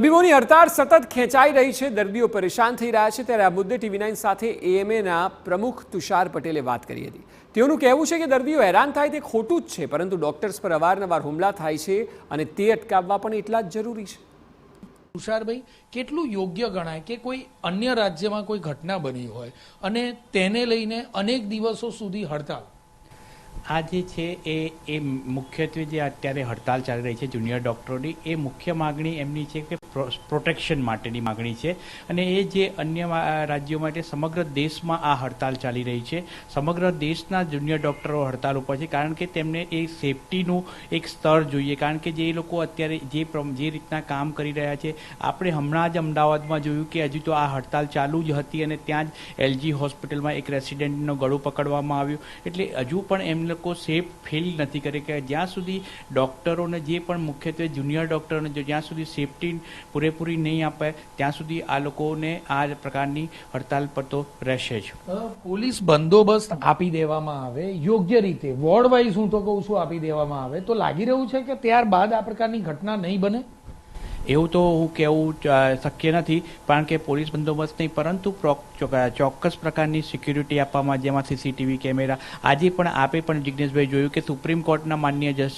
તબીબોની હડતાળ સતત ખેંચાઈ રહી છે, દર્દીઓ પરેશાન થઈ રહ્યા છે, ત્યારે આ મુદ્દે TV9 સાથે AMAના પ્રમુખ તુષાર પટેલે વાત કરી હતી। તેઓનું કહેવું છે કે દર્દીઓ હેરાન થાય તે ખોટું જ છે, પરંતુ ડોક્ટર્સ પર અવારનવાર હુમલા થાય છે અને તે અટકાવવા પણ એટલા જ જરૂરી છે। તુષારભાઈ, કેટલું યોગ્ય ગણાય કે કોઈ અન્ય રાજ્યમાં કોઈ ઘટના બની હોય અને તેને લઈને અનેક દિવસો સુધી હડતાળ? આ જે છે એ મુખ્યત્વે જે અત્યારે હડતાલ ચાલી રહી છે જુનિયર ડૉક્ટરોની, એ મુખ્ય માગણી એમની છે કે પ્રોટેક્શન માટેની માગણી છે અને એ જે અન્ય રાજ્યો માટે સમગ્ર દેશમાં આ હડતાલ ચાલી રહી છે। સમગ્ર દેશના જુનિયર ડૉક્ટરો હડતાલ ઉપર છે, કારણ કે તેમને એ સેફટીનું એક સ્તર જોઈએ, કારણ કે જે લોકો અત્યારે જે રીતના કામ કરી રહ્યા છે, આપણે હમણાં જ અમદાવાદમાં જોયું કે હજુ તો આ હડતાલ ચાલુ જ હતી અને ત્યાં જ LG હોસ્પિટલમાં એક રેસિડેન્ટનું ગળું પકડવામાં આવ્યું, એટલે હજુ પણ એમ લોકો સેફ ફીલ નથી કરે કે જ્યાં સુધી ડૉક્ટરોને જે પણ મુખ્યત્વે જુનિયર ડૉક્ટરોને જ્યાં સુધી સેફટી પૂરેપૂરી નહીં આપે ત્યાં સુધી આ લોકોને આ પ્રકારની હડતાલ પર તો રહેશે જ। પોલીસ બંદોબસ્ત આપી દેવામાં આવે યોગ્ય રીતે, વોર્ડ વાઇઝ હું તો કહું છું આપી દેવામાં આવે તો લાગી રહ્યું છે કે ત્યારબાદ આ પ્રકારની ઘટના નહીં બને? એવું તો હું કહેવું શક્ય નથી, કારણ કે પોલીસ બંદોબસ્ત નહીં પરંતુ ચોક્કસ પ્રકારની સિક્યુરિટી આપવામાં, જેમાં CCTV કેમેરા, આજે પણ આપે પણ જિજ્ઞેશભાઈ જોયું કે સુપ્રીમ કોર્ટના માનનીય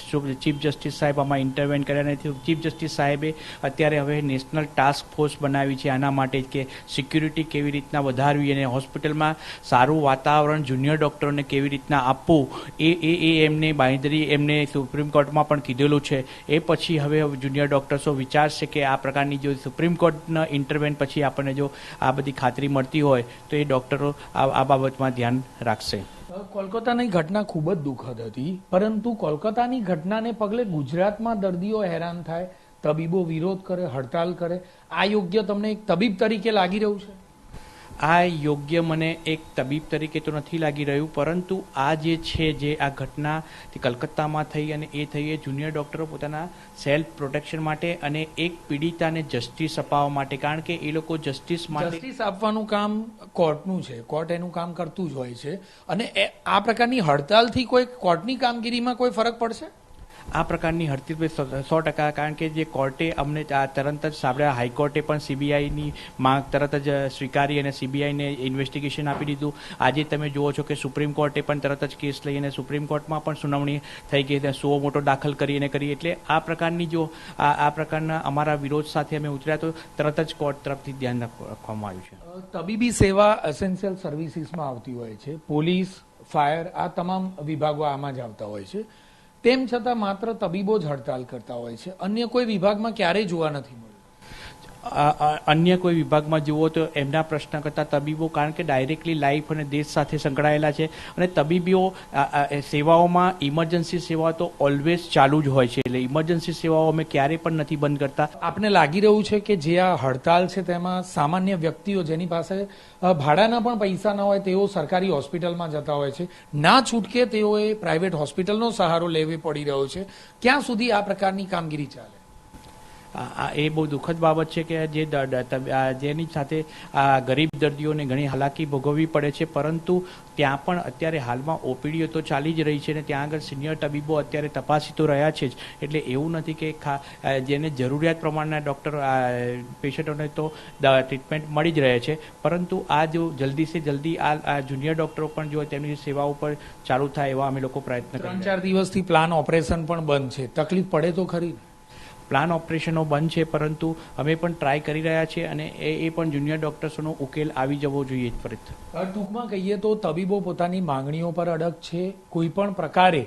ચીફ જસ્ટિસ સાહેબ આમાં ઇન્ટરવેન કર્યા નથી। ચીફ જસ્ટિસ સાહેબે અત્યારે હવે નેશનલ ટાસ્ક ફોર્સ બનાવી છે આના માટે કે સિક્યુરિટી કેવી રીતના વધારવી અને હોસ્પિટલમાં સારું વાતાવરણ જુનિયર ડૉક્ટરોને કેવી રીતના આપવું એ એમને બાંયધરી એમને સુપ્રીમ કોર્ટમાં પણ કીધેલું છે। એ પછી હવે જુનિયર ડૉક્ટર્સો વિચારશે કે આ પ્રકારની જો સુપ્રીમ કોર્ટના ઇન્ટરવેન પછી આપણને જો આ બધી ખાતરી મળતી હોય તો એ ડૉક્ટરો આ બાબતમાં ધ્યાન રાખશે। કોલકાતાની ઘટના ખૂબ જ દુઃખદ હતી, પરંતુ કોલકાતાની ઘટનાને પગલે ગુજરાતમાં દર્દીઓ હેરાન થાય, તબીબો વિરોધ કરે, હડતાલ કરે, આ યોગ્ય તમને એક તબીબ તરીકે લાગી રહ્યું છે? આ યોગ્ય મને એક તબીબ તરીકે તો નથી લાગી રહ્યું, પરંતુ આ જે છે જે આ ઘટના તે કલકત્તામાં થઈ અને એ થઈ એ જુનિયર ડૉક્ટરો પોતાના સેલ્ફ પ્રોટેક્શન માટે અને એક પીડિતાને જસ્ટિસ અપાવવા માટે, કારણ કે એ લોકો જસ્ટિસ આપવાનું કામ કોર્ટનું છે, કોર્ટ એનું કામ કરતું જ હોય છે અને આ પ્રકારની હડતાલથી કોઈ કોર્ટની કામગીરીમાં કોઈ ફરક પડશે? આ પ્રકારની હડતાલ 100%, કારણ કે જે કોર્ટે અમને તરત જ સાંભળ્યા, હાઈકોર્ટે પણ CBIની માંગ તરત જ સ્વીકારી અને CBIને ઇન્વેસ્ટિગેશન આપી દીધું। આજે તમે જુઓ છો કે સુપ્રીમ કોર્ટે પણ તરત જ કેસ લઈ અને સુપ્રીમ કોર્ટમાં પણ સુનાવણી થઈ ગઈ, ત્યાં સુઓ મોટો દાખલ કરી, એટલે આ પ્રકારની જો આ પ્રકારના અમારા વિરોધ સાથે અમે ઉતર્યા તો તરત જ કોર્ટ તરફથી ધ્યાન રાખવામાં આવ્યું છે। તબીબી સેવા એસેન્શિયલ સર્વિસીસમાં આવતી હોય છે, પોલીસ, ફાયર, આ તમામ વિભાગો આમાં જ આવતા હોય છે, તેમ છતાં માત્ર તબીબો જ હડતાલ કરતા હોય છે, અન્ય કોઈ વિભાગમાં ક્યારેય જોવા નથી મળ્યું। અન્ય કોઈ વિભાગમાં જુઓ તો એમના પ્રશ્ન કરતા તબીબો, કારણ કે ડાયરેક્ટલી લાઈફ અને દેશ સાથે સંકળાયેલા છે અને તબીબીઓ સેવાઓમાં ઇમરજન્સી સેવાઓ તો ઓલવેઝ ચાલુ જ હોય છે, એટલે ઇમરજન્સી સેવાઓ અમે ક્યારેય પણ નથી બંધ કરતા। આપને લાગી રહ્યું છે કે જે આ હડતાલ છે તેમાં સામાન્ય વ્યક્તિઓ જેની પાસે ભાડાના પણ પૈસા ન હોય તેઓ સરકારી હોસ્પિટલમાં જતા હોય છે, ના છૂટકે તેઓએ પ્રાઇવેટ હોસ્પિટલનો સહારો લેવો પડી રહ્યો છે, ક્યાં સુધી આ પ્રકારની કામગીરી ચાલે? એ બહુ દુઃખદ બાબત છે કે જેની સાથે આ ગરીબ દર્દીઓને ઘણી હાલાકી ભોગવવી પડે છે, પરંતુ ત્યાં પણ અત્યારે હાલમાં OPDઓ તો ચાલી જ રહી છે અને ત્યાં આગળ સિનિયર તબીબો અત્યારે તપાસી તો રહ્યા છે જ, એટલે એવું નથી કે જેને જરૂરિયાત પ્રમાણના ડૉક્ટર પેશન્ટોને તો ટ્રીટમેન્ટ મળી જ રહે છે, પરંતુ આ જો જલ્દી સે જલ્દી આ જુનિયર ડૉક્ટરો પણ જો તેમની સેવાઓ પર ચાલુ થાય એવા અમે લોકો પ્રયત્ન કરીએ। 3-4 દિવસથી પ્લાન ઓપરેશન પણ બંધ છે, તકલીફ પડે તો ખરી? પ્લાન ઓપરેશનો બંધ છે, પરંતુ અમે પણ ટ્રાય કરી રહ્યા છીએ અને એ પણ જુનિયર ડૉક્ટર્સનો ઉકેલ આવી જવો જોઈએ ત્વરિત। ટૂંકમાં કહીએ તો તબીબો પોતાની માંગણીઓ પર અડગ છે, કોઈ પણ પ્રકારે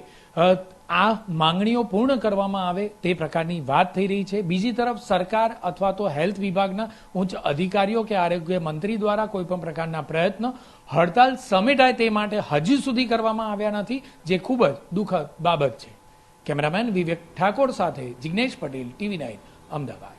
આ માંગણીઓ પૂર્ણ કરવામાં આવે તે પ્રકારની વાત થઈ રહી છે। બીજી તરફ સરકાર અથવા તો હેલ્થ વિભાગના ઉચ્ચ અધિકારીઓ કે આરોગ્ય મંત્રી દ્વારા કોઈ પણ પ્રકારના પ્રયત્ન હડતાલ સમેટાય તે માટે હજી સુધી કરવામાં આવ્યા નથી, જે ખૂબ જ દુઃખદ બાબત છે। કેમેરામેન વિવેક ઠાકોર સાથે જિગ્નેશ પટેલ, TV9 અમદાવાદ।